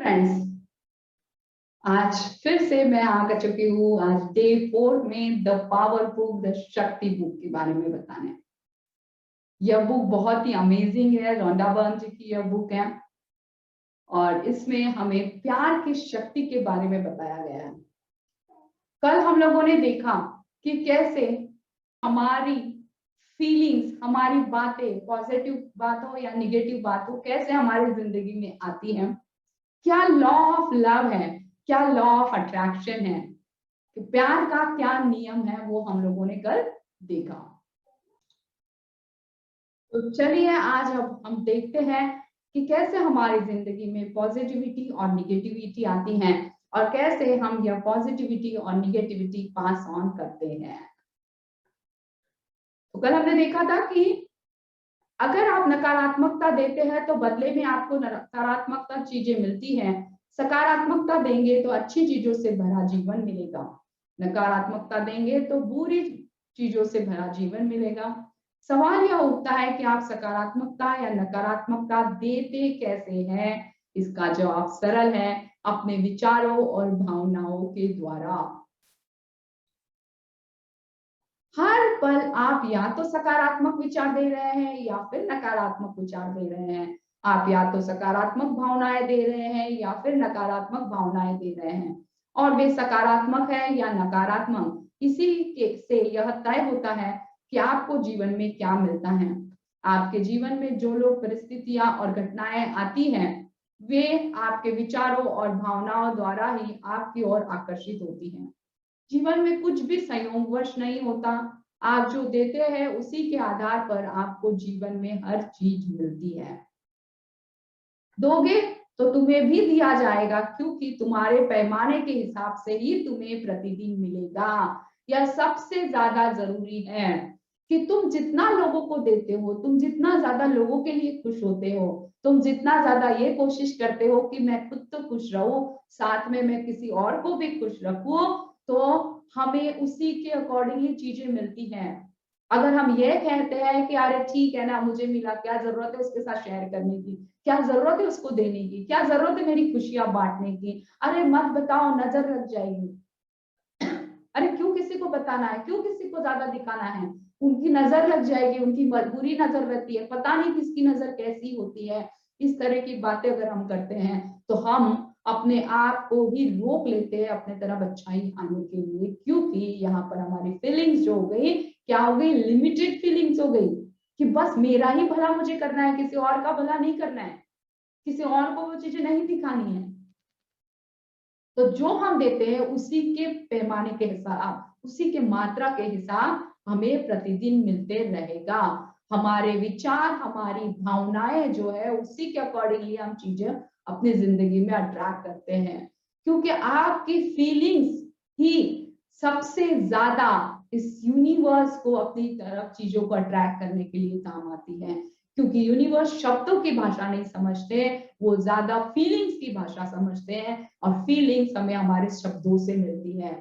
Friends, आज फिर से मैं आ चुकी हूँ। आज डे 4 में द पावर बुक, द शक्ति बुक के बारे में बताने। यह बुक बहुत ही अमेजिंग है। रोंडा बर्न जी की यह बुक है और इसमें हमें प्यार की शक्ति के बारे में बताया गया है। कल हम लोगों ने देखा कि कैसे हमारी फीलिंग्स, हमारी बातें, पॉजिटिव बात हो या निगेटिव बात हो, कैसे हमारी जिंदगी में आती है। क्या लॉ ऑफ लव है, क्या लॉ ऑफ अट्रैक्शन है, कि प्यार का क्या नियम है, वो हम लोगों ने कल देखा। तो चलिए आज अब हम देखते हैं कि कैसे हमारी जिंदगी में पॉजिटिविटी और निगेटिविटी आती है और कैसे हम यह पॉजिटिविटी और निगेटिविटी पास ऑन करते हैं। तो कल हमने देखा था कि अगर आप नकारात्मकता देते हैं तो बदले में आपको नकारात्मकता चीजें मिलती हैं। सकारात्मकता देंगे तो अच्छी चीजों से भरा जीवन मिलेगा, नकारात्मकता देंगे तो बुरी चीजों से भरा जीवन मिलेगा। सवाल यह उठता है कि आप सकारात्मकता या नकारात्मकता देते कैसे हैं। इसका जवाब सरल है, अपने विचारों और भावनाओं के द्वारा। हर पल आप या तो सकारात्मक विचार दे रहे हैं या फिर नकारात्मक विचार दे रहे हैं। आप या तो सकारात्मक भावनाएं दे रहे हैं या फिर नकारात्मक भावनाएं दे रहे हैं, और वे सकारात्मक है या नकारात्मक, इसी के से यह तय होता है कि आपको जीवन में क्या मिलता है। आपके जीवन में जो लोग, परिस्थितियां और घटनाएं आती हैं, वे आपके विचारों और भावनाओं द्वारा ही आपकी ओर आकर्षित होती हैं। जीवन में कुछ भी संयोगवश नहीं होता। आप जो देते हैं उसी के आधार पर आपको जीवन में हर चीज मिलती है। दोगे तो तुम्हें भी दिया जाएगा, क्योंकि तुम्हारे पैमाने के हिसाब से ही तुम्हें प्रतिदिन मिलेगा। यह सबसे ज्यादा जरूरी है कि तुम जितना लोगों को देते हो, तुम जितना ज्यादा लोगों के लिए खुश होते हो, तुम जितना ज्यादा ये कोशिश करते हो कि मैं खुद तो खुश रहूं, साथ में मैं किसी और को भी खुश रखूं, तो हमें उसी के अकॉर्डिंगली चीजें मिलती हैं। अगर हम ये कहते हैं कि अरे ठीक है ना, मुझे मिला, क्या जरूरत है उसके साथ शेयर करने की, क्या जरूरत है उसको देने की, क्या जरूरत है मेरी खुशियां बांटने की, अरे मत बताओ, नजर लग जाएगी। अरे क्यों किसी को बताना है, क्यों किसी को ज्यादा दिखाना है, उनकी नजर लग जाएगी, उनकी बुरी नजर रहती है, पता नहीं किसकी नजर कैसी होती है। इस तरह की बातें अगर हम करते हैं तो हम अपने आप को ही रोक लेते हैं अपने तरफ अच्छाई आने के लिए, क्योंकि यहाँ पर हमारी फीलिंग्स जो हो गई, क्या हो गई, लिमिटेड फीलिंग्स हो गई कि बस मेरा ही भला मुझे करना है, किसी और का भला नहीं करना है, किसी और को वो चीजें नहीं दिखानी है। तो जो हम देते हैं उसी के पैमाने के हिसाब, उसी के मात्रा के हिसाब हमें प्रतिदिन मिलते रहेगा। हमारे विचार, हमारी भावनाएं जो है, उसी के अकॉर्डिंगली हम चीजें अपनी जिंदगी में अट्रैक्ट करते हैं, क्योंकि आपकी फीलिंग्स ही सबसे ज्यादा इस यूनिवर्स को अपनी तरफ चीजों को अट्रैक्ट करने के लिए काम आती है। क्योंकि यूनिवर्स शब्दों की भाषा नहीं समझते, वो ज्यादा फीलिंग्स की भाषा समझते हैं, और फीलिंग्स हमें हमारे शब्दों से मिलती है।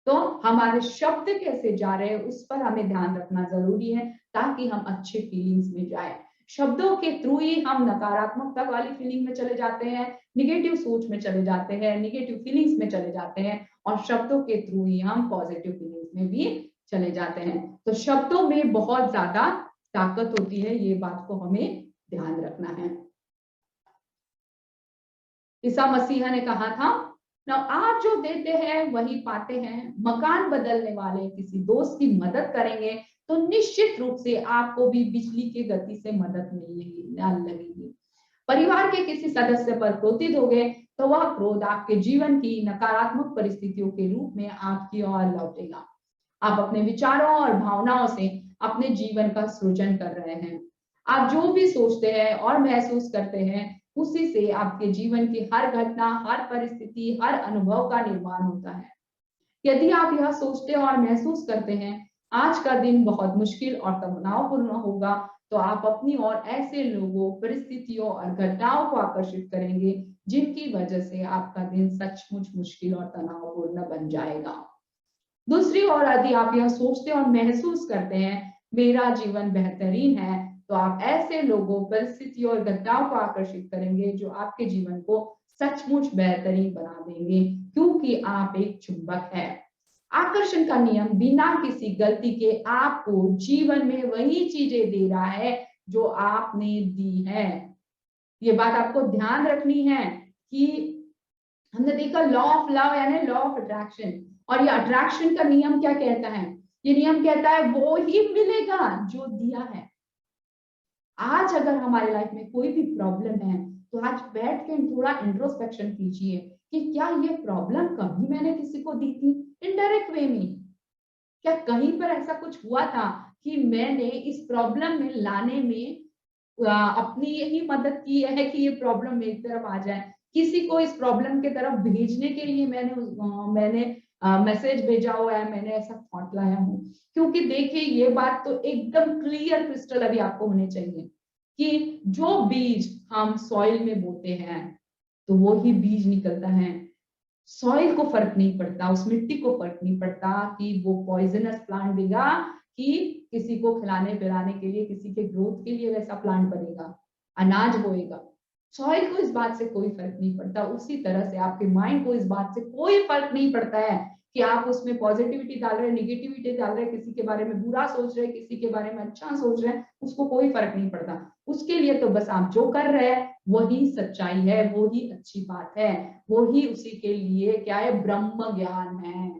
तो हमारे शब्द कैसे जा रहे हैं उस पर हमें ध्यान रखना जरूरी है, ताकि हम अच्छे फीलिंग्स में जाए। शब्दों के थ्रू ही हम नकारात्मकता वाली फीलिंग में चले जाते हैं, निगेटिव सोच में चले जाते हैं, निगेटिव फीलिंग्स में चले जाते हैं, और शब्दों के थ्रू ही हम पॉजिटिव फीलिंग्स में भी चले जाते हैं। तो शब्दों में बहुत ज्यादा ताकत होती है, ये बात को हमें ध्यान रखना है। ईसा मसीहा ने कहा था ना, आप जो देते हैं वही पाते हैं। मकान बदलने वाले किसी दोस्त की मदद करेंगे तो निश्चित रूप से आपको भी बिजली की गति से मदद मिलने लगेगी। परिवार के किसी सदस्य पर क्रोधित हो गए तो वह क्रोध आपके जीवन की नकारात्मक परिस्थितियों के रूप में आपकी ओर लौटेगा। आप अपने विचारों और भावनाओं से अपने जीवन का सृजन कर रहे हैं। आप जो भी सोचते हैं और महसूस करते हैं, उसी से आपके जीवन की हर घटना, हर परिस्थिति, हर अनुभव का निर्माण होता है। यदि आप यह सोचते और महसूस करते हैं आज का दिन बहुत मुश्किल और तनावपूर्ण होगा, तो आप अपनी ओर ऐसे लोगों, परिस्थितियों और घटनाओं को आकर्षित करेंगे जिनकी वजह से आपका दिन सचमुच मुश्किल और तनावपूर्ण बन जाएगा। दूसरी ओर यदि आप यह सोचते और महसूस करते हैं मेरा जीवन बेहतरीन है, तो आप ऐसे लोगों, परिस्थितियों और घटनाओं को आकर्षित करेंगे जो आपके जीवन को सचमुच बेहतरीन बना देंगे, क्योंकि आप एक चुंबक है। आकर्षण का नियम बिना किसी गलती के आपको जीवन में वही चीजें दे रहा है जो आपने दी है। ये बात आपको ध्यान रखनी है कि हमने देखा लॉ ऑफ लव यानी लॉ ऑफ अट्रैक्शन, और ये अट्रैक्शन का नियम क्या कहता है? ये नियम कहता है वो ही मिलेगा जो दिया है। आज अगर हमारी लाइफ में कोई भी प्रॉब्लम है, तो आज बैठ के थोड़ा इंट्रोस्पेक्शन कीजिए कि क्या ये प्रॉब्लम कभी मैंने किसी को दी थी इनडायरेक्ट वे में? क्या कहीं पर ऐसा कुछ हुआ था कि मैंने इस प्रॉब्लम में लाने में अपनी यही मदद की है कि ये प्रॉब्लम मेरी तरफ आ जाए? किसी को इस प्रॉब्लम के तरफ भेजने के लिए मैंने मैसेज भेजा हुआ है, मैंने ऐसा थॉट लाया हूँ? क्योंकि देखिए ये बात तो एकदम क्लियर क्रिस्टल अभी आपको होनी चाहिए कि जो बीज हम सॉइल में बोते हैं तो वो ही बीज निकलता है। सॉइल को फर्क नहीं पड़ता, उस मिट्टी को फर्क नहीं पड़ता कि वो पॉइजनस प्लांट देगा कि किसी को खिलाने पिलाने के लिए, किसी के ग्रोथ के लिए वैसा प्लांट बनेगा, अनाज होएगा। सॉइल को इस बात से कोई फर्क नहीं पड़ता। उसी तरह से आपके माइंड को इस बात से कोई फर्क नहीं पड़ता है कि आप उसमें पॉजिटिविटी डाल रहे हैं, निगेटिविटी डाल रहे हैं, किसी के बारे में बुरा सोच रहे हैं, किसी के बारे में अच्छा सोच रहे हैं, उसको कोई फर्क नहीं पड़ता। उसके लिए तो बस आप जो कर रहे हैं वही सच्चाई है, वही अच्छी बात है, वही उसी के लिए क्या है, ब्रह्म ज्ञान है।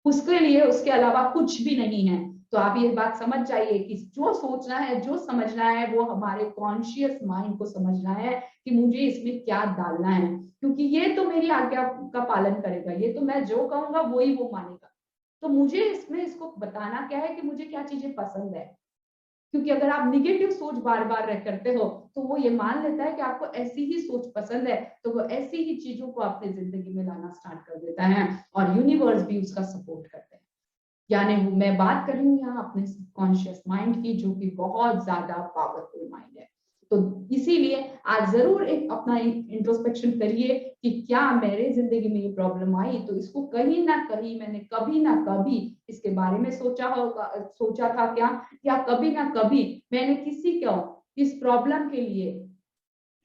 उसके लिए उसके अलावा कुछ भी नहीं है। तो आप ये बात समझ जाइए कि जो सोचना है, जो समझना है, वो हमारे कॉन्शियस माइंड को समझना है कि मुझे इसमें क्या डालना है, क्योंकि ये तो मेरी आज्ञा का पालन करेगा, ये तो मैं जो कहूंगा वही वो मानेगा। तो मुझे इसमें इसको बताना क्या है कि मुझे क्या चीजें पसंद है। क्योंकि अगर आप निगेटिव सोच बार-बार करते हो, तो वो ये मान लेता है कि आपको ऐसी ही सोच पसंद है, तो वो ऐसी ही चीज़ों को अपनी ज़िंदगी में लाना स्टार्ट कर देता है और यूनिवर्स भी उसका सपोर्ट करते हैं। यानी मैं बात कर रही हूँ यहाँ अपने सबकॉन्शियस माइंड की, जो कि बहुत ज़्यादा पावरफुल माइंड है। तो इसीलिए आज ज़रूर एक अपना इंट्रोस्पेक्शन करिए कि क्या मेरे ज़िंदगी में ये प्रॉब्लम आई, तो इसको कहीं न कहीं मैंने कभी न कभी इसके बारे में सोचा था क्या? या कभी ना कभी मैंने किसी को इस प्रॉब्लम के लिए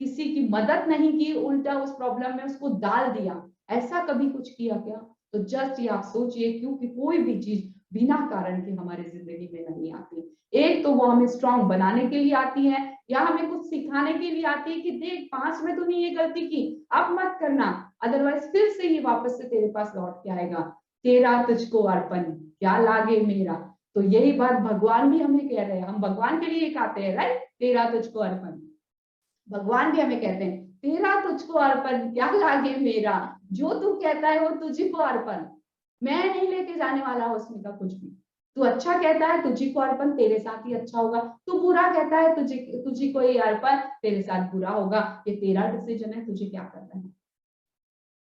किसी की मदद नहीं की, उल्टा उस प्रॉब्लम में उसको डाल दिया, ऐसा कभी कुछ किया क्या? तो जस्ट ये आप सोचिए, क्योंकि कोई भी चीज बिना कारण के हमारे जिंदगी में नहीं आती। एक तो वो हमें स्ट्रांग बनाने के लिए आती है, या हमें कुछ सिखाने के लिए आती है कि देख पास्ट में तूने ये गलती की, अब मत करना, अदरवाइज फिर से ये वापस से तेरे पास लौट के आएगा। तेरा तुझको अर्पण, क्या लागे मेरा। तो यही बात भगवान भी हमें कह रहे हैं, हम भगवान के लिए कहते हैं राइट, तेरा तुझको अर्पण। भगवान भी हमें कहते हैं तेरा तुझको अर्पण, क्या लागे मेरा, जो तू कहता है वो तुझी को अर्पण, मैं नहीं लेके जाने वाला उसमें का कुछ भी। तू अच्छा कहता है तुझी को अर्पण, तेरे साथ ही अच्छा होगा। तू बुरा कहता है तुझी को ही अर्पण, तेरे साथ बुरा होगा। ये तेरा डिसीजन है, तुझे क्या करना है।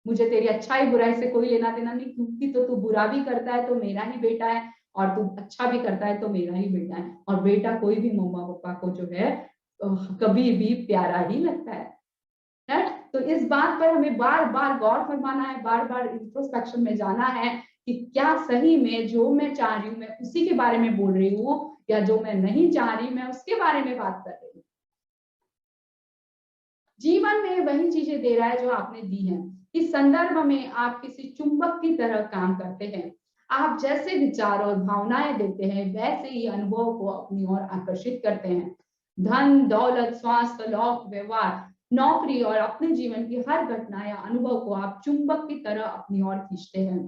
मुझे तेरी अच्छाई बुराई से कोई लेना देना नहीं, क्योंकि तो तू बुरा भी करता है तो मेरा ही बेटा है, और तू अच्छा भी करता है तो मेरा ही बेटा है। और बेटा कोई भी मम्मा पापा को जो है कभी भी प्यारा ही लगता है। तो इस बात पर हमें बार बार गौर फरमाना है, बार बार इंट्रोस्पेक्शन में जाना है कि क्या सही में जो मैं चाह रही हूँ मैं उसी के बारे में बोल रही हूँ, या जो मैं नहीं चाह रही मैं उसके बारे में बात कर रही हूँ। जीवन में वही चीजें दे रहा है जो आपने दी है। इस संदर्भ में आप किसी चुंबक की तरह काम करते हैं। आप जैसे विचार और भावनाएं देते हैं, वैसे ही अनुभव को अपनी ओर आकर्षित करते हैं। धन, दौलत, स्वास्थ्य, लोक व्यवहार, नौकरी और अपने जीवन की हर घटना या अनुभव को आप चुंबक की तरह अपनी ओर खींचते हैं।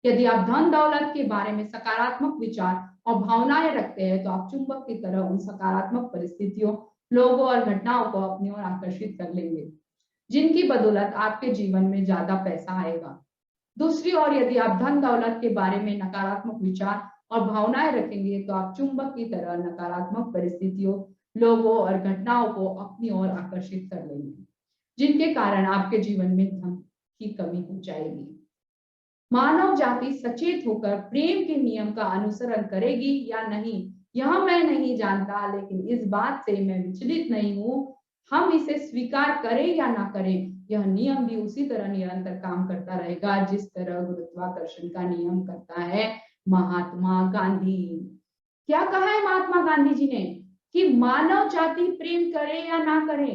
यदि आप धन दौलत के बारे में सकारात्मक विचार और भावनाएं रखते हैं, तो आप चुंबक की तरह उन सकारात्मक परिस्थितियों, लोगों और घटनाओं को अपनी ओर आकर्षित कर लेंगे, जिनकी बदौलत आपके जीवन में ज्यादा पैसा आएगा। दूसरी ओर यदि आप धन दौलत के बारे में नकारात्मक विचार और भावनाएं रखेंगे, तो आप चुंबक की तरह नकारात्मक परिस्थितियों, लोगों और घटनाओं को अपनी ओर आकर्षित कर लेंगे, जिनके कारण आपके जीवन में धन की कमी हो जाएगी। मानव जाति सचेत होकर प्रेम के नियम का अनुसरण करेगी या नहीं, यह मैं नहीं जानता, लेकिन इस बात से मैं विचलित नहीं हूँ। हम इसे स्वीकार करें या ना करें, यह नियम भी उसी तरह निरंतर काम करता रहेगा जिस तरह गुरुत्वाकर्षण का नियम करता है। महात्मा गांधी, क्या कहा है महात्मा गांधी जी ने कि मानव जाति प्रेम करे या ना करे,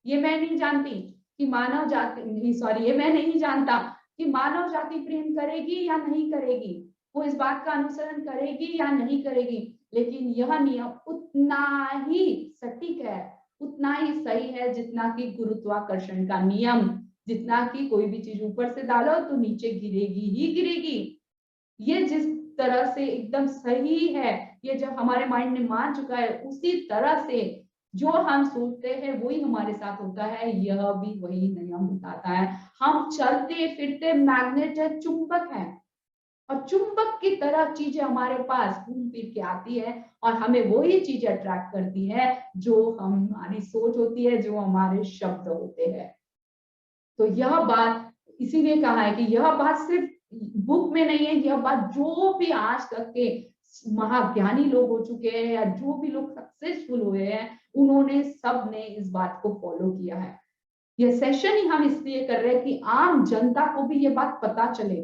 ये मैं नहीं जानती, कि मानव जाति, सॉरी, ये मैं नहीं जानता कि मानव जाति प्रेम करेगी या नहीं करेगी, वो इस बात का अनुसरण करेगी या नहीं करेगी, लेकिन यह नियम उतना ही सटीक है, उतना ही सही है जितना कि गुरुत्वाकर्षण का नियम, जितना कि कोई भी चीज ऊपर से डालो तो नीचे गिरेगी ही गिरेगी। ये जिस तरह से एकदम सही है, ये जब हमारे माइंड ने मान चुका है, उसी तरह से जो हम सोचते हैं वही हमारे साथ होता है, यह भी वही नियम बताता है। हम चलते फिरते मैग्नेट है, चुंबक है, और चुंबक की तरह चीजें हमारे पास घूम फिर के आती है और हमें वही चीजें अट्रैक्ट करती है जो हमारी सोच होती है, जो हमारे शब्द होते हैं। तो यह बात इसीलिए कहा है कि यह बात सिर्फ बुक में नहीं है, यह बात जो भी आज तक के महाज्ञानी लोग हो चुके हैं या जो भी लोग सक्सेसफुल हुए हैं, उन्होंने सब ने इस बात को फॉलो किया है। यह सेशन ही हम इसलिए कर रहे हैं कि आम जनता को भी ये बात पता चले,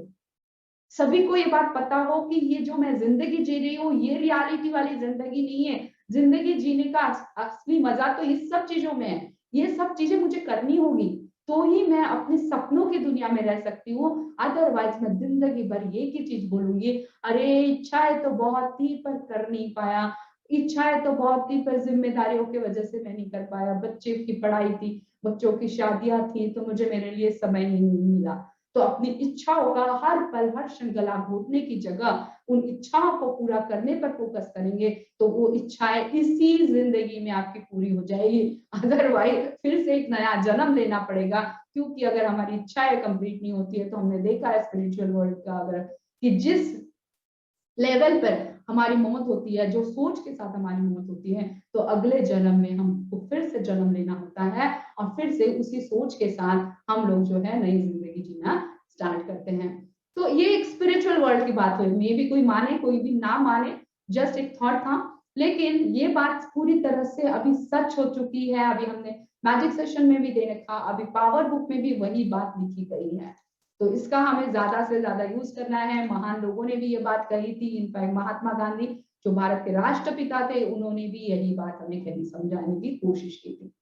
सभी को ये बात पता हो कि ये जो मैं जिंदगी जी रही हूँ, ये रियलिटी वाली जिंदगी नहीं है। जिंदगी जीने का असली मजा तो इस सब चीजों में है। ये सब चीजें मुझे करनी होगी तो ही मैं अपने सपनों की दुनिया में रह सकती हूँ, अदरवाइज मैं जिंदगी भर एक ही चीज बोलूंगी, अरे इच्छाएं तो बहुत थी पर कर नहीं पाया, इच्छाएं तो बहुत थी पर जिम्मेदारियों की वजह से मैं नहीं कर पाया, बच्चे की पढ़ाई थी, बच्चों की शादियां थी, तो मुझे मेरे लिए समय ही नहीं मिला। तो अपनी इच्छाओं का हर पल हर क्षण गला घोटने की जगह उन इच्छाओं को पूरा करने पर फोकस करेंगे तो वो इच्छाएं इसी जिंदगी में आपकी पूरी हो जाएगी। अदरवाइज फिर से एक नया जन्म लेना पड़ेगा, क्योंकि अगर हमारी इच्छाएं कंप्लीट नहीं होती है तो हमने देखा है स्पिरिचुअल वर्ल्ड का, अगर कि जिस लेवल पर हमारी मौत होती है, जो सोच के साथ हमारी मौत होती है, तो अगले जन्म में हमको फिर से जन्म लेना होता है और फिर से उसी सोच के साथ हम लोग जो है नई जिंदगी जीना स्टार्ट करते हैं। तो ये एक स्पिरिचुअल वर्ल्ड की बात हुई, मे भी कोई माने कोई भी ना माने, जस्ट एक थॉट था, लेकिन ये बात पूरी तरह से अभी सच हो चुकी है। अभी हमने मैजिक सेशन में भी देखा, अभी पावर बुक में भी वही बात लिखी गई है, तो इसका हमें ज्यादा से ज्यादा यूज करना है। महान लोगों ने भी ये बात कही थी, इनफैक्ट महात्मा गांधी जो भारत के राष्ट्रपिता थे, उन्होंने भी यही बात हमें कही समझाने की कोशिश की थी।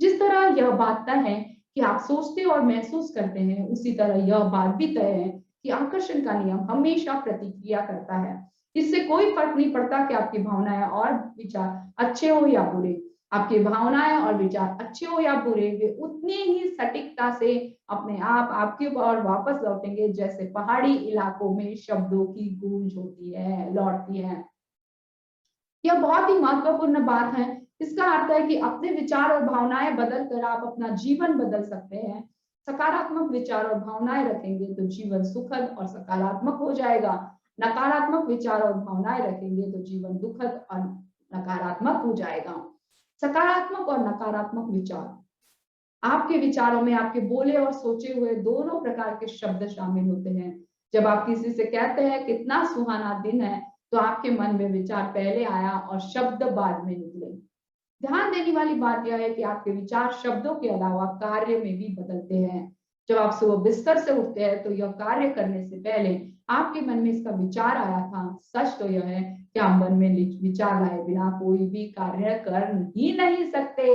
जिस तरह यह बात तय है कि आप सोचते और महसूस करते हैं, उसी तरह यह बात भी तय है कि आकर्षण का नियम हमेशा प्रतिक्रिया करता है। इससे कोई फर्क नहीं पड़ता कि आपकी भावनाएं और विचार अच्छे हो या बुरे, आपकी भावनाएं और विचार अच्छे हो या बुरे, वे उतनी ही सटीकता से अपने आप आपके ओर वापस लौटेंगे जैसे पहाड़ी इलाकों में शब्दों की गूंज होती है, लौटती है। यह बहुत ही महत्वपूर्ण बात है। इसका अर्थ है कि अपने विचार और भावनाएं बदल कर आप अपना जीवन बदल सकते हैं। सकारात्मक विचार और भावनाएं रखेंगे तो जीवन सुखद और सकारात्मक हो जाएगा। नकारात्मक विचार और भावनाएं रखेंगे तो जीवन दुखद और नकारात्मक हो जाएगा। सकारात्मक और नकारात्मक विचार, आपके विचारों में आपके बोले और सोचे हुए दोनों प्रकार के शब्द शामिल होते हैं। जब आप किसी से कहते हैं कितना सुहाना दिन है, तो आपके मन में विचार पहले आया और शब्द बाद में निकले। ध्यान देने वाली बात यह है कि आपके विचार शब्दों के अलावा कार्य में भी बदलते हैं। जब आप सुबह बिस्तर से उठते हैं तो यह कार्य करने से पहले आपके मन में इसका विचार आया था। सच तो यह है कि आप मन में विचार लाए बिना कोई भी कार्य कर ही नहीं सकते,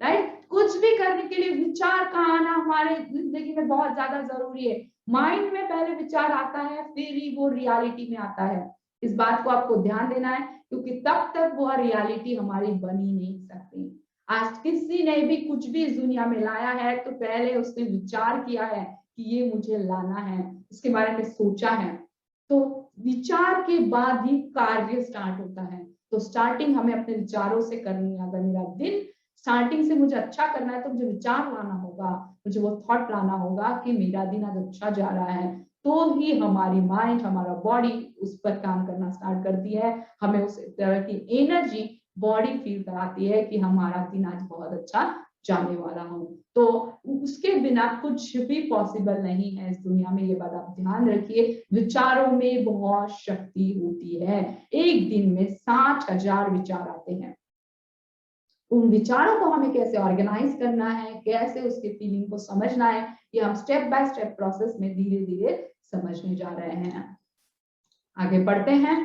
राइट। कुछ भी करने के लिए विचार का आना हमारे जिंदगी में बहुत ज्यादा जरूरी है। माइंड में पहले विचार आता है, फिर ही वो रियलिटी में आता है। इस बात को आपको ध्यान देना है, क्योंकि तब तक वो रियलिटी हमारी बन ही नहीं सकती। आज किसी ने भी कुछ भी इस दुनिया में लाया है तो पहले उसने विचार किया है कि ये मुझे लाना है, इसके बारे में सोचा है, तो विचार के बाद ही कार्य स्टार्ट होता है। तो स्टार्टिंग हमें अपने विचारों से करनी है। अगर मेरा दिन स्टार्टिंग से मुझे अच्छा करना है तो मुझे विचार लाना होगा, मुझे वो थॉट लाना होगा कि मेरा दिन आज अच्छा जा रहा है, तो ही हमारी माइंड, हमारा बॉडी उस पर काम करना स्टार्ट करती है। हमें उस तरह की एनर्जी बॉडी फील कराती है कि हमारा दिन आज बहुत अच्छा जाने वाला हो। तो उसके बिना कुछ भी पॉसिबल नहीं है इस दुनिया में, ये बात आप ध्यान रखिए। विचारों में बहुत शक्ति होती है। एक दिन में 60,000 विचार आते हैं। उन विचारों को हमें कैसे ऑर्गेनाइज करना है, कैसे उसके फीलिंग को समझना है, ये हम स्टेप बाय स्टेप प्रोसेस में धीरे धीरे समझने जा रहे हैं। आगे बढ़ते हैं।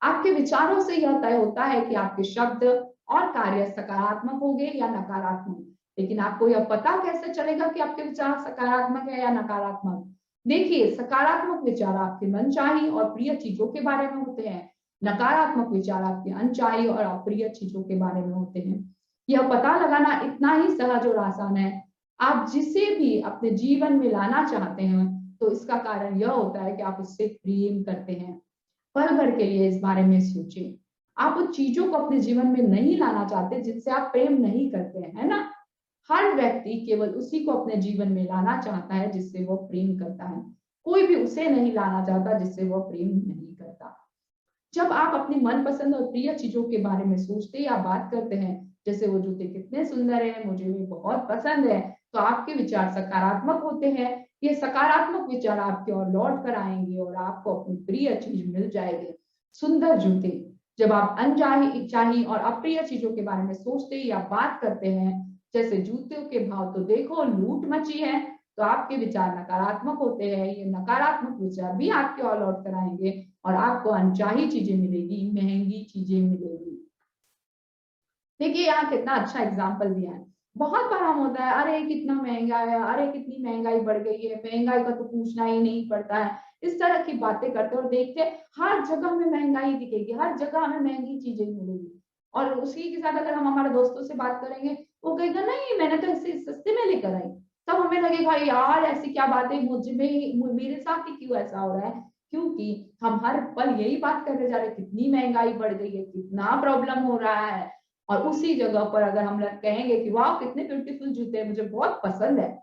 आपके विचारों से यह तय होता है कि आपके शब्द और कार्य सकारात्मक होंगे या नकारात्मक। लेकिन आपको यह पता कैसे चलेगा कि आपके विचार सकारात्मक है या नकारात्मक? देखिए, सकारात्मक विचार आपके मनचाही और प्रिय चीजों के बारे में होते हैं, नकारात्मक विचार आपके अनचाही और अप्रिय चीजों के बारे में होते हैं। यह पता लगाना इतना ही सहज और आसान है। आप जिसे भी अपने जीवन में लाना चाहते हैं, तो इसका कारण यह होता है कि आप उससे प्रेम करते हैं। पल भर के लिए इस बारे में सोचें। आप उन चीजों को अपने जीवन में नहीं लाना चाहते जिनसे आप प्रेम नहीं करते हैं, है ना? हर व्यक्ति केवल उसी को अपने जीवन में लाना चाहता है जिससे वो प्रेम करता है। कोई भी उसे नहीं लाना चाहता जिससे वो प्रेम नहीं करता। जब आप अपनी मनपसंद और प्रिय चीजों के बारे में सोचते या बात करते हैं, जैसे वो जूते कितने सुंदर हैं, मुझे भी बहुत पसंद है, तो आपके विचार सकारात्मक होते हैं। ये सकारात्मक विचार आपकी ओर लौट कर आएंगे और आपको अपनी प्रिय चीज मिल जाएगी। सुंदर जूते। जब आप अनचाही और अप्रिय चीजों के बारे में सोचते या बात करते हैं, जैसे जूतों के भाव तो देखो लूट मची है, तो आपके विचार नकारात्मक होते हैं। ये नकारात्मक विचार भी आपके ओर लौट कर आएंगे और आपको अनचाही चीजें मिलेगी, महंगी चीजें मिलेगी। देखिए यहाँ कितना अच्छा एग्जाम्पल दिया है। बहुत बार हम होता है, अरे कितना महंगा है, अरे कितनी महंगाई बढ़ गई है, महंगाई का तो पूछना ही नहीं पड़ता है। इस तरह की बातें करते और देखते हर जगह में महंगाई दिखेगी, हर जगह हमें महंगी चीजें मिलेगी। और उसी के साथ अगर हम हमारे दोस्तों से बात करेंगे, वो कहेगा नहीं मैंने तो इसे सस्ते में लेकर आई, तब हमें लगेगा यार ऐसी क्या बात है, मुझ में मेरे साथ ही क्यों ऐसा हो रहा है? क्योंकि हम हर पल यही बात करते जा रहे हैं, कितनी महंगाई बढ़ गई है, कितना प्रॉब्लम हो रहा है। और उसी जगह पर अगर हम लोग कहेंगे कि वाह कितने ब्यूटीफुल जूते हैं, मुझे बहुत पसंद है,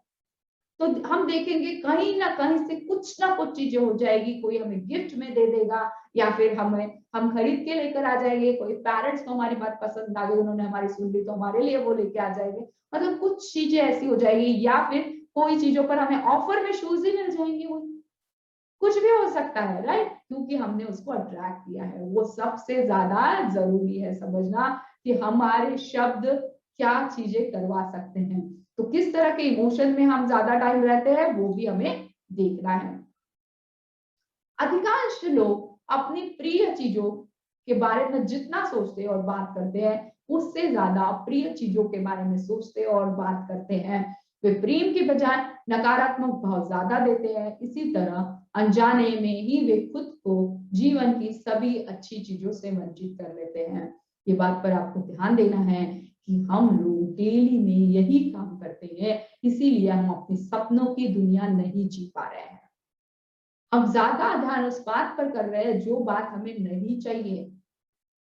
तो हम देखेंगे कहीं ना कहीं से कुछ ना कुछ चीजें हो जाएगी। कोई हमें गिफ्ट में दे देगा या फिर हम खरीद के लेकर आ जाएंगे। कोई पेरेंट्स को हमारी बात पसंद आ गई, उन्होंने हमारी सुन ली, तो हमारे लिए वो लेके आ जाएंगे। मतलब कुछ चीजें ऐसी हो जाएगी, या फिर कोई चीजों पर हमें ऑफर में शूज ही मिल जाएंगे। वो कुछ भी हो सकता है, राइट? क्योंकि हमने उसको अट्रैक्ट किया है। वो सबसे ज्यादा जरूरी है समझना कि हमारे शब्द क्या चीजें करवा सकते हैं। तो किस तरह के इमोशन में हम ज्यादा टाइम रहते हैं, वो भी हमें देखना है। अधिकांश लोग अपनी प्रिय चीजों के बारे में जितना सोचते और बात करते हैं, उससे ज्यादा अप्रिय चीजों के बारे में सोचते और बात करते हैं। वे प्रेम के बजाय नकारात्मक भाव ज्यादा देते हैं। इसी तरह अनजाने में ही वे खुद को जीवन की सभी अच्छी चीजों से वंचित कर लेते हैं। ये बात पर आपको ध्यान देना है कि हम लोग डेली में यही काम करते हैं, इसीलिए हम अपने सपनों की दुनिया नहीं जी पा रहे हैं। हम ज्यादा ध्यान उस बात पर कर रहे हैं जो बात हमें नहीं चाहिए।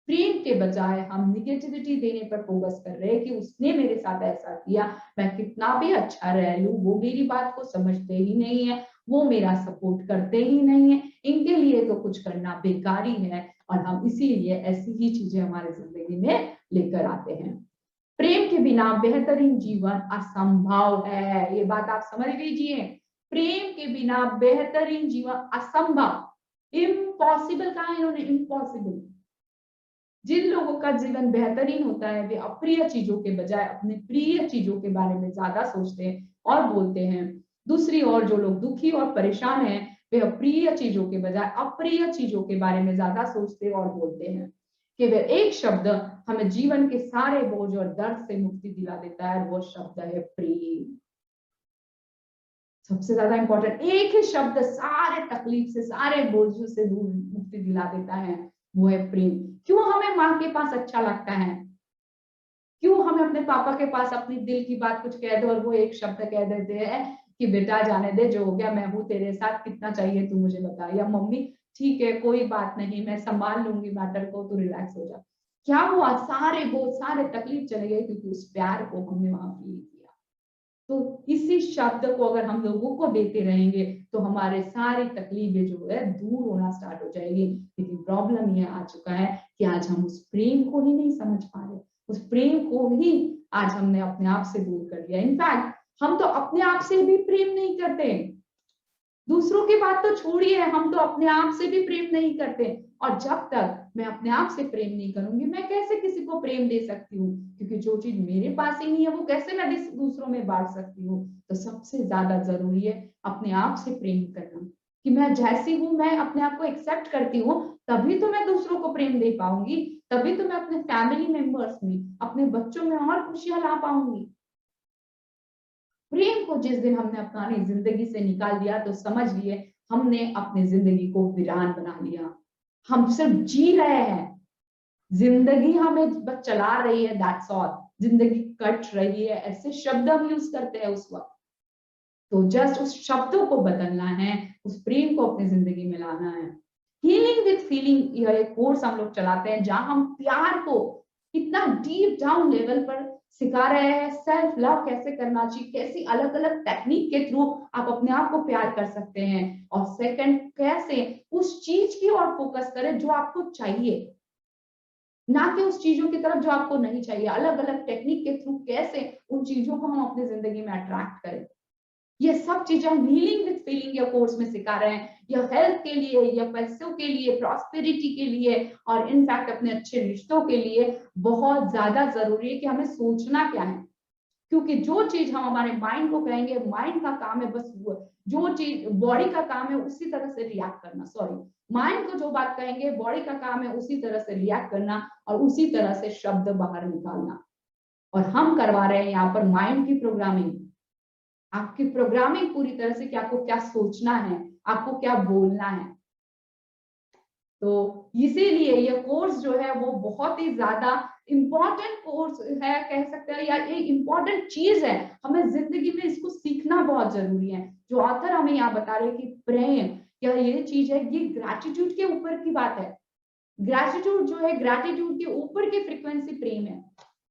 प्रेम के बजाय हम निगेटिविटी देने पर फोकस कर रहे हैं कि उसने मेरे साथ ऐसा किया, मैं कितना भी अच्छा रह लूं, वो मेरी बात को समझते ही नहीं है, वो मेरा सपोर्ट करते ही नहीं है, इनके लिए तो कुछ करना बेकार ही है। और हम इसीलिए ऐसी ही चीजें हमारे जिंदगी में लेकर आते हैं। प्रेम के बिना बेहतरीन जीवन असंभव है, ये बात आप समझ लीजिए। प्रेम के बिना बेहतरीन जीवन असंभव, इम्पॉसिबल कहा है इन्होंने, इम्पॉसिबल। जिन लोगों का जीवन बेहतरीन होता है, वे अप्रिय चीजों के बजाय अपने प्रिय चीजों के बारे में ज्यादा सोचते हैं और बोलते हैं। दूसरी ओर जो लोग दुखी और परेशान हैं, वे अप्रिय चीजों के बजाय अप्रिय चीजों के बारे में ज्यादा सोचते और बोलते हैं। केवल एक शब्द हमें जीवन के सारे बोझ और दर्द से मुक्ति दिला देता है, वो शब्द है प्रेम। सबसे ज्यादा इंपॉर्टेंट एक ही शब्द सारे तकलीफ से, सारे बोझों से दूर मुक्ति दिला देता है, वो है प्रेम। क्यों हमें माँ के पास अच्छा लगता है? क्यों हमें अपने पापा के पास अपनी दिल की बात कुछ कह दो और वो एक शब्द कह देते हैं कि बेटा जाने दे, जो हो गया मैं हूं तेरे साथ, कितना चाहिए तू मुझे बता। या मम्मी ठीक है कोई बात नहीं, मैं संभाल लूंगी मैटर को, तू रिलैक्स हो जा। क्या हुआ? सारे बोझ सारे तकलीफ चले गए, क्योंकि उस प्यार को हमने वहां फील किया। तो इसी शब्द को अगर हम लोगों को देते रहेंगे, तो हमारे सारी तकलीफें जो है दूर होना स्टार्ट हो जाएगी। लेकिन प्रॉब्लम ये आ चुका है कि आज हम उस प्रेम को ही नहीं समझ पा रहे, उस प्रेम को ही आज हमने अपने आप से दूर कर दिया। इनफैक्ट हम तो अपने आप से भी प्रेम नहीं करते, दूसरों की बात तो छोड़िए, हम तो अपने आप से भी प्रेम नहीं करते। और जब तक मैं अपने आप से प्रेम नहीं करूंगी, मैं कैसे किसी को प्रेम दे सकती हूँ? क्योंकि जो चीज मेरे पास ही नहीं है, वो कैसे मैं दूसरों में बांट सकती हूँ? तो सबसे ज्यादा जरूरी है अपने आप से प्रेम करना। कि मैं जैसी हूँ, मैं अपने आप को एक्सेप्ट करती हूँ, तभी तो मैं दूसरों को प्रेम दे पाऊंगी, तभी तो मैं अपने फैमिली मेंबर्स में, अपने बच्चों में और खुशियां ला पाऊंगी। प्रेम को जिस दिन हमने अपनी जिंदगी से निकाल दिया तो समझ लिए हमने अपनी जिंदगी को वीरान बना लिया। हम सिर्फ जी रहे हैं, जिंदगी हमें बस चला रही है, दैट्स ऑल। जिंदगी कट रही है, ऐसे शब्द हम यूज करते हैं उस वक्त। तो जस्ट उस शब्दों को बदलना है, उस प्रेम को अपनी जिंदगी में लाना है। हीलिंग विद फीलिंग, यह एक कोर्स हम लोग चलाते हैं जहां हम प्यार को इतना डीप डाउन लेवल पर सिखा रहे हैं। सेल्फ लव कैसे करना चाहिए, कैसी अलग अलग टेक्निक के थ्रू आप अपने आप को प्यार कर सकते हैं। और सेकंड, कैसे उस चीज की ओर फोकस करें जो आपको चाहिए, ना कि उस चीजों की तरफ जो आपको नहीं चाहिए। अलग अलग टेक्निक के थ्रू कैसे उन चीजों को हम अपनी जिंदगी में अट्रैक्ट करें, ये सब चीजें हम हीलिंग विद फीलिंग या कोर्स में सिखा रहे हैं। या हेल्थ के लिए, या पैसों के लिए, प्रॉस्पेरिटी के लिए, और इनफैक्ट अपने अच्छे रिश्तों के लिए बहुत ज्यादा जरूरी है कि हमें सोचना क्या है। क्योंकि जो चीज हम हमारे माइंड को कहेंगे, माइंड का काम है बस वो, जो चीज बॉडी का काम है उसी तरह से रिएक्ट करना। सॉरी, माइंड को जो बात कहेंगे, बॉडी का काम है उसी तरह से रिएक्ट करना और उसी तरह से शब्द बाहर निकालना। और हम करवा रहे हैं यहाँ पर माइंड की प्रोग्रामिंग, आपकी प्रोग्रामिंग पूरी तरह से कि आपको क्या सोचना है, आपको क्या बोलना है। तो इसीलिए ये कोर्स जो है वो बहुत ही ज्यादा इम्पोर्टेंट कोर्स है, कह सकते हैं, या ये इम्पोर्टेंट चीज है। हमें जिंदगी में इसको सीखना बहुत जरूरी है। जो ऑथर हमें यहाँ बता रहे हैं कि प्रेम या ये चीज है, ये ग्रैटिट्यूड के ऊपर की बात है। ग्रैटिट्यूड जो है, ग्रैटिट्यूड के ऊपर की फ्रीक्वेंसी प्रेम है।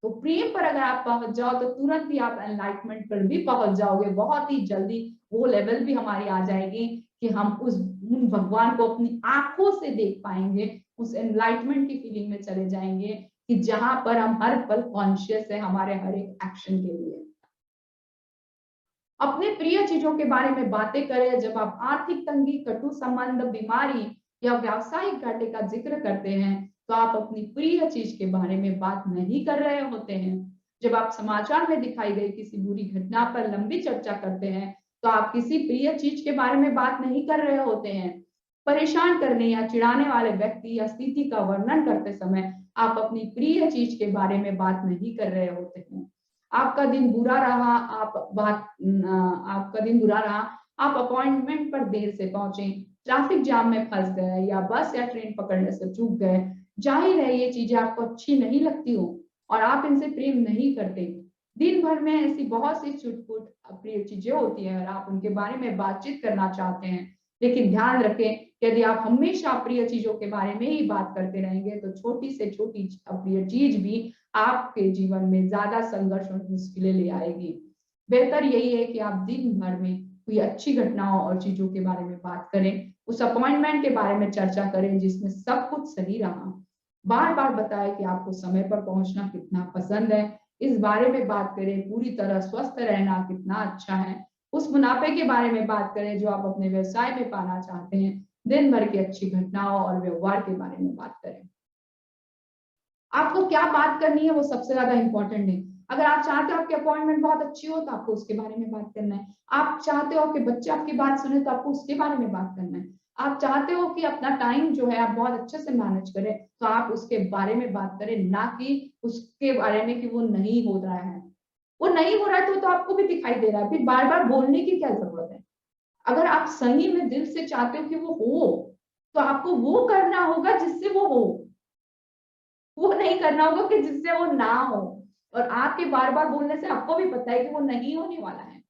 तो प्रेम पर अगर आप पहुंच जाओ तो तुरंत ही आप एनलाइटमेंट पर भी पहुंच जाओगे, बहुत ही जल्दी वो लेवल भी हमारी आ जाएगी कि हम उन भगवान को अपनी आंखों से देख पाएंगे, उस एनलाइटमेंट की फीलिंग में चले जाएंगे कि जहां पर हम हर पल कॉन्शियस है हमारे हर एक एक्शन के लिए। अपने प्रिय चीजों के बारे में बातें करें। जब आप आर्थिक तंगी, कटु संबंध, बीमारी या व्यावसायिक घाटे का जिक्र करते हैं तो आप अपनी प्रिय चीज के बारे में बात नहीं कर रहे होते हैं। जब आप समाचार में दिखाई गई किसी बुरी घटना पर लंबी चर्चा करते हैं तो आप किसी प्रिय चीज के बारे में बात नहीं कर रहे होते हैं। परेशान करने या चिढ़ाने वाले व्यक्ति या स्थिति का वर्णन करते समय आप अपनी प्रिय चीज के बारे में बात नहीं कर रहे होते हैं। आपका दिन बुरा रहा, आपका दिन बुरा रहा, आप अपॉइंटमेंट पर देर से पहुंचे, ट्रैफिक जाम में फंस गए या बस या ट्रेन पकड़ने से चूक गए। जाहिर है ये चीजें आपको अच्छी नहीं लगती हो और आप इनसे प्रेम नहीं करते। दिन भर में ऐसी बहुत सी छुटपुट अप्रिय चीजें होती है और आप उनके बारे में बातचीत करना चाहते हैं। लेकिन ध्यान रखें, यदि आप हमेशा अप्रिय चीजों के बारे में ही बात करते रहेंगे तो छोटी से छोटी अप्रिय चीज भी आपके जीवन में ज्यादा संघर्ष और मुश्किलें ले आएगी। बेहतर यही है कि आप दिन भर में कोई अच्छी घटनाओं और चीजों के बारे में बात करें, उस अपॉइंटमेंट के बारे में चर्चा करें जिसमें सब कुछ सही रहा। बार बार बताएं कि आपको समय पर पहुंचना कितना पसंद है, इस बारे में बात करें। पूरी तरह स्वस्थ रहना कितना अच्छा है, उस मुनाफे के बारे में बात करें जो आप अपने व्यवसाय में पाना चाहते हैं। दिन भर की अच्छी घटनाओं और व्यवहार के बारे में बात करें। आपको क्या बात करनी है वो सबसे ज्यादा इंपॉर्टेंट है। अगर आप चाहते हो आपकी अपॉइंटमेंट बहुत अच्छी हो तो आपको उसके बारे में बात करना है। आप चाहते हो कि बच्चे आपकी बात सुने तो आपको उसके बारे में बात करना है। आप चाहते हो कि अपना टाइम जो है आप बहुत अच्छे से मैनेज करें तो आप उसके बारे में बात करें, ना कि उसके बारे में कि वो नहीं हो रहा है। वो नहीं हो रहा है तो आपको भी दिखाई दे रहा है, फिर बार बार बोलने की क्या जरूरत है। अगर आप सही में दिल से चाहते हो कि वो हो तो आपको वो करना होगा जिससे वो हो, वो नहीं करना होगा कि जिससे वो ना हो। और आपके बार बार बोलने से आपको भी पता है कि वो नहीं होने वाला है।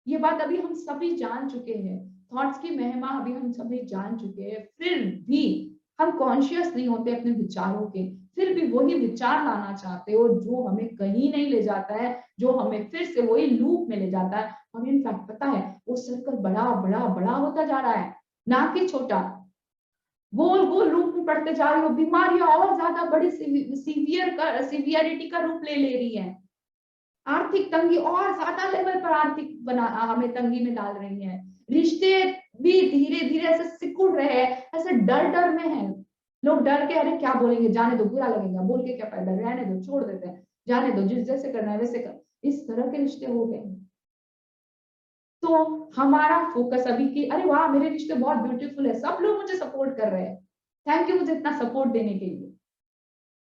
ये बात अभी हम सभी जान चुके हैं, थॉट्स की महिमा अभी हम सभी जान चुके हैं। फिर भी हम कॉन्शियस नहीं होते अपने विचारों के, फिर भी वही विचार लाना चाहते हो जो हमें कहीं नहीं ले जाता है, जो हमें फिर से वही लूप में ले जाता है। हमें इनफैक्ट पता है वो सर्कल बड़ा बड़ा बड़ा होता जा रहा है, ना कि छोटा। गोल गोल रूप में पड़ते जा रही हो, बीमारियां और ज्यादा बड़ी सीवियरिटी का रूप ले रही है। आर्थिक तंगी और ज्यादा लेवल पर आर्थिक बना हमें तंगी में डाल रही है। रिश्ते भी धीरे धीरे ऐसे सिकुड़ रहे हैं, ऐसे डर डर में है। लोग डर के, अरे क्या बोलेंगे, जाने दो, बुरा लगेगा, बोल के क्या फायदा, रहने दो, छोड़ देते हैं, जाने दो, जिस जैसे करना है वैसे कर। इस तरह के रिश्ते हो गए। तो हमारा फोकस अभी कि अरे वाह मेरे रिश्ते बहुत ब्यूटीफुल है, सब लोग मुझे सपोर्ट कर रहे हैं, थैंक यू मुझे इतना सपोर्ट देने के लिए।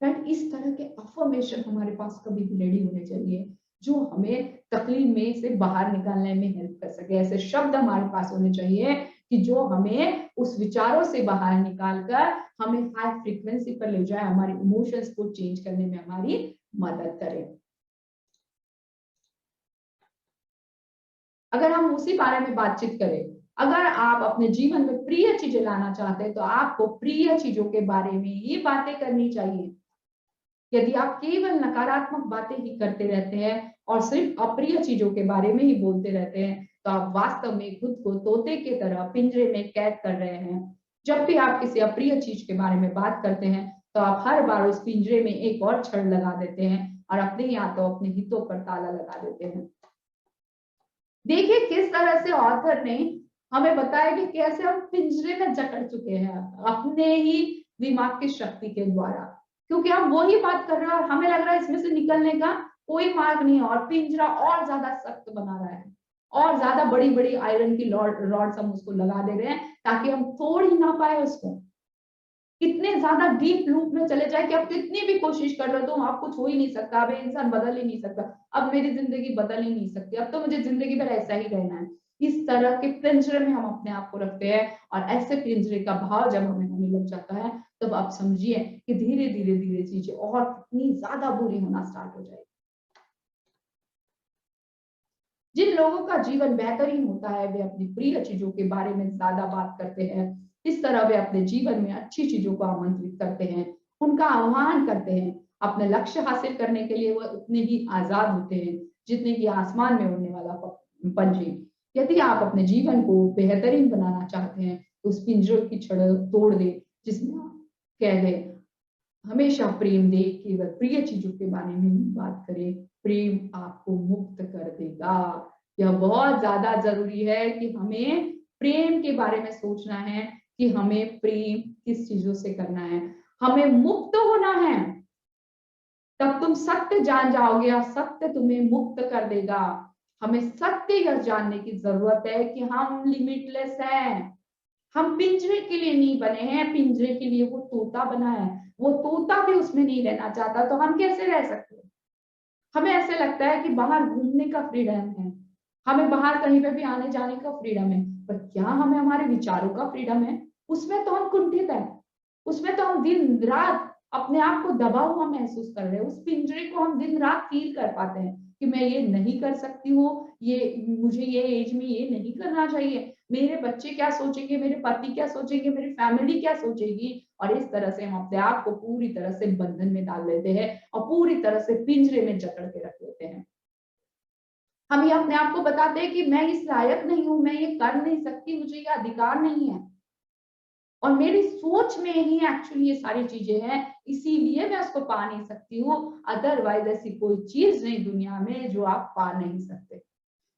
राइट, इस तरह के अफर्मेशन हमारे पास कभी भी रेडी होने चाहिए जो हमें तकलीफ में से बाहर निकालने में हेल्प कर सके। ऐसे शब्द हमारे पास होने चाहिए कि जो हमें उस विचारों से बाहर निकाल कर हमें हाई फ्रीक्वेंसी पर ले जाए, हमारे इमोशंस को चेंज करने में हमारी मदद करे। अगर हम उसी बारे में बातचीत करें, अगर आप अपने जीवन में प्रिय चीजें लाना चाहते हैं तो आपको प्रिय चीजों के बारे में ही बातें करनी चाहिए। यदि आप केवल नकारात्मक बातें ही करते रहते हैं और सिर्फ अप्रिय चीजों के बारे में ही बोलते रहते हैं तो आप वास्तव में खुद को तोते की तरह पिंजरे में कैद कर रहे हैं। जब भी आप किसी अप्रिय चीज के बारे में बात करते हैं तो आप हर बार उस पिंजरे में एक और छड़ लगा देते हैं और अपने ही हाथों अपने हितों पर ताला लगा देते हैं। देखिए किस तरह से ऑथर ने हमें बताया कि कैसे हम पिंजरे में जकड़ चुके हैं अपने ही दिमाग की शक्ति के द्वारा, क्योंकि हम वही बात कर रहे हैं और हमें लग रहा है इसमें से निकलने का कोई मार्ग नहीं है और पिंजरा और ज्यादा सख्त बना रहा है और ज्यादा बड़ी बड़ी आयरन की रॉड्स हम उसको लगा दे रहे हैं ताकि हम तोड़ ही ना पाए उसको। इतने ज्यादा डीप लूप में चले जाए कि आप कितनी भी कोशिश कर रहे हो तो आप कुछ हो ही नहीं सकता, अब इंसान बदल ही नहीं सकता, अब मेरी जिंदगी बदल ही नहीं सकती, अब तो मुझे जिंदगी भर ऐसा ही रहना है। इस तरह के पिंजरे में हम अपने आप को रखते हैं और ऐसे पिंजरे का भाव जब हमें होने लग जाता है तब आप समझिए कि धीरे धीरे धीरे चीजें और कितनी ज्यादा बुरी होना स्टार्ट हो जाएगी। जिन लोगों का जीवन बेहतरीन होता है वे अपनी प्रिय चीजों के बारे में ज्यादा बात करते हैं। इस तरह वे अपने जीवन में अच्छी चीजों को आमंत्रित करते हैं, उनका आह्वान करते हैं। अपने लक्ष्य हासिल करने के लिए वह उतने ही आजाद होते हैं जितने कि आसमान में उड़ने वाला पंछी। यदि आप अपने जीवन को बेहतरीन बनाना चाहते हैं तो उस पिंजरे की छड़ तोड़ दे जिसमें आप कह दे हमेशा प्रेम दे, केवल प्रिय चीजों के बारे में ही बात करें, प्रेम आपको मुक्त कर देगा। यह बहुत ज्यादा जरूरी है कि हमें प्रेम के बारे में सोचना है कि हमें प्रेम किस चीजों से करना है, हमें मुक्त होना है। तब तुम सत्य जान जाओगे और सत्य तुम्हें मुक्त कर देगा। हमें सत्य यह जानने की जरूरत है कि हम लिमिटलेस हैं, हम पिंजरे के लिए नहीं बने हैं, पिंजरे के लिए वो तोता बना है, वो तोता भी उसमें नहीं रहना चाहता तो हम कैसे रह सकते हैं। हमें ऐसे लगता है कि बाहर घूमने का फ्रीडम है, हमें बाहर कहीं पे भी आने जाने का फ्रीडम है, पर क्या हमें हमारे विचारों का फ्रीडम है? उसमें तो हम कुंठित है, उसमें तो हम दिन रात अपने आप को दबा हुआ महसूस कर रहे हैं। उस पिंजरे को हम दिन रात फील कर पाते हैं कि मैं ये नहीं कर सकती हूँ, ये मुझे ये एज में ये नहीं करना चाहिए, मेरे बच्चे क्या सोचेंगे, मेरे पति क्या सोचेंगे, मेरी फैमिली क्या सोचेगी। और इस तरह से हम अपने आप को पूरी तरह से बंधन में डाल लेते हैं और पूरी तरह से पिंजरे में जकड़ के रख लेते हैं। हम ये अपने आप को बताते हैं कि मैं इस लायक नहीं हूं, मैं ये कर नहीं सकती, मुझे ये अधिकार नहीं है और मेरी सोच में ही एक्चुअली ये सारी चीजें हैं, इसीलिए मैं उसको पा नहीं सकती हूँ। अदरवाइज ऐसी कोई चीज नहीं दुनिया में जो आप पा नहीं सकते,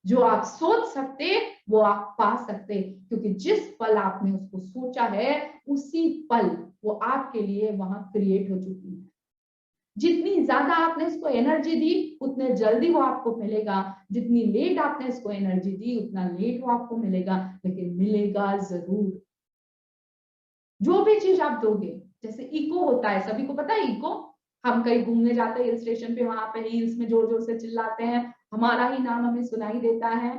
जो आप सोच सकते वो आप पा सकते, क्योंकि जिस पल आपने उसको सोचा है उसी पल वो आपके लिए वहां क्रिएट हो चुकी है। जितनी ज्यादा आपने इसको एनर्जी दी उतने जल्दी वो आपको मिलेगा, जितनी लेट आपने इसको एनर्जी दी उतना लेट वो आपको मिलेगा, लेकिन मिलेगा जरूर। जो भी चीज आप दोगे, जैसे इको होता है, सभी को पता है इको, हम कहीं घूमने जाते हैं हिल स्टेशन पे, वहां पे हिल्स में जोर जोर से चिल्लाते हैं, हमारा ही नाम हमें सुनाई देता है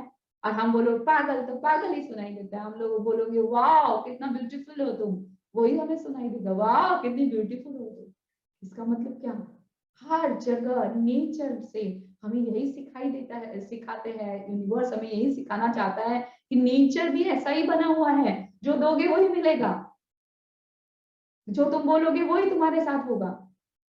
और हम बोलो पागल, तो पागल ही सुनाई देता है। हम लोग बोलोगे वाह कितना ब्यूटीफुल हो तुम, वही हमें सुनाई देगा वाह कितनी ब्यूटीफुल हो तुम। इसका मतलब क्या? हर जगह नेचर से हमें यही सिखाई देता है, सिखाते हैं, यूनिवर्स हमें यही सिखाना चाहता है कि नेचर भी ऐसा ही बना हुआ है, जो दोगे वही मिलेगा, जो तुम बोलोगे वही तुम्हारे साथ होगा।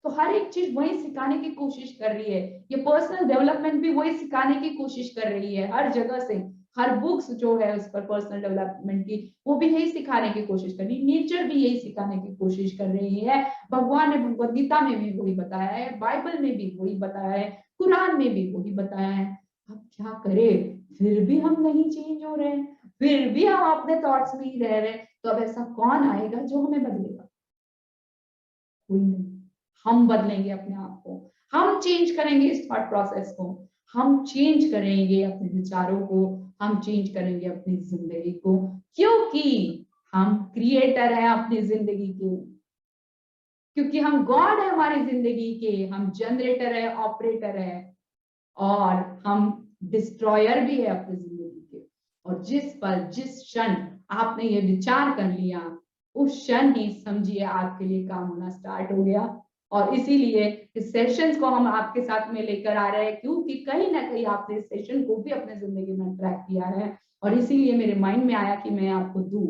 तो हर एक चीज वही सिखाने की कोशिश कर रही है, ये पर्सनल डेवलपमेंट भी वही सिखाने की कोशिश कर रही है हर जगह से। हर बुक्स जो है उस पर पर्सनल डेवलपमेंट की वो भी यही सिखाने की कोशिश कर रही है, नेचर भी यही सिखाने की कोशिश कर रही है। भगवान ने भगवद गीता में भी वही बताया है, बाइबल में भी वही बताया है, कुरान में भी वही बताया है। अब क्या करें, फिर भी हम नहीं चेंज हो रहे हैं, फिर भी हम अपने थॉट्स में ही रह रहे हैं। तो अब ऐसा कौन आएगा जो हमें बदलेगा? कोई नहीं। हम बदलेंगे अपने आप को, हम चेंज करेंगे इस थॉट प्रोसेस को, हम चेंज करेंगे अपने विचारों को, हम चेंज करेंगे अपनी जिंदगी को, क्योंकि हम क्रिएटर हैं अपनी जिंदगी के, क्योंकि हम गॉड है हमारी जिंदगी के, हम जनरेटर है, ऑपरेटर है, और हम डिस्ट्रॉयर भी है अपनी जिंदगी के। और जिस पल, जिस क्षण आपने ये विचार कर लिया, उस क्षण ही समझिए आपके लिए काम होना स्टार्ट हो गया। और इसीलिए इस सेशंस को हम आपके साथ में लेकर आ रहे हैं, क्योंकि कहीं ना कहीं आपने इस सेशन को भी अपने जिंदगी में ट्रैक किया है, और इसीलिए मेरे माइंड में आया कि मैं आपको दूं।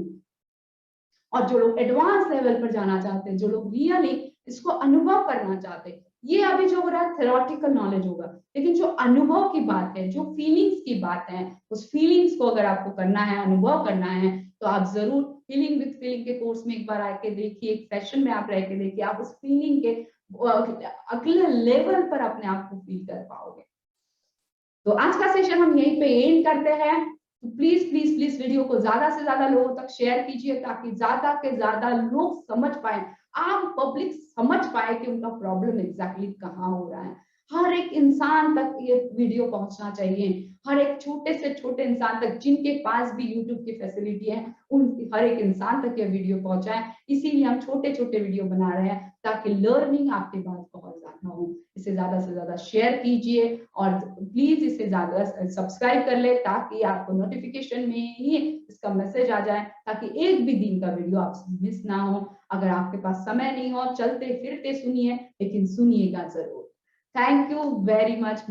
और जो लोग एडवांस लेवल पर जाना चाहते हैं, जो लोग रियली इसको अनुभव करना चाहते हैं, ये अभी जो हो रहा है थ्योरेटिकल नॉलेज होगा, लेकिन जो अनुभव की बात है, जो फीलिंग्स की बात है, उस फीलिंग्स को अगर आपको करना है, अनुभव करना है, तो आप जरूर हीलिंग विद फीलिंग के कोर्स में एक बार आके देखिए, एक सेशन में आप रह के देखिए, आप उस फीलिंग के अगले लेवल पर अपने आप को फील कर पाओगे। तो आज का सेशन हम यहीं पे एंड करते हैं। तो प्लीज प्लीज प्लीज वीडियो को ज्यादा से ज्यादा लोगों तक शेयर कीजिए, ताकि ज्यादा के ज्यादा लोग समझ पाए, आम पब्लिक समझ पाए कि उनका प्रॉब्लम एग्जैक्टली कहाँ हो रहा है। हर एक इंसान तक ये वीडियो पहुंचना चाहिए, हर एक छोटे से छोटे इंसान तक, जिनके पास भी यूट्यूब की फैसिलिटी है, उन हर एक इंसान तक ये वीडियो पहुंचाए। इसीलिए हम छोटे छोटे वीडियो बना रहे हैं, ताकि लर्निंग आपके पास बहुत ज्यादा हो। इसे ज्यादा से ज्यादा शेयर कीजिए, और प्लीज इसे ज्यादा सब्सक्राइब कर ले, ताकि आपको नोटिफिकेशन में ही इसका मैसेज आ जाए, ताकि एक भी दिन का वीडियो आपसे मिस ना हो। अगर आपके पास समय नहीं हो, चलते फिरते सुनिए, लेकिन सुनिएगा जरूर। Thank you very much.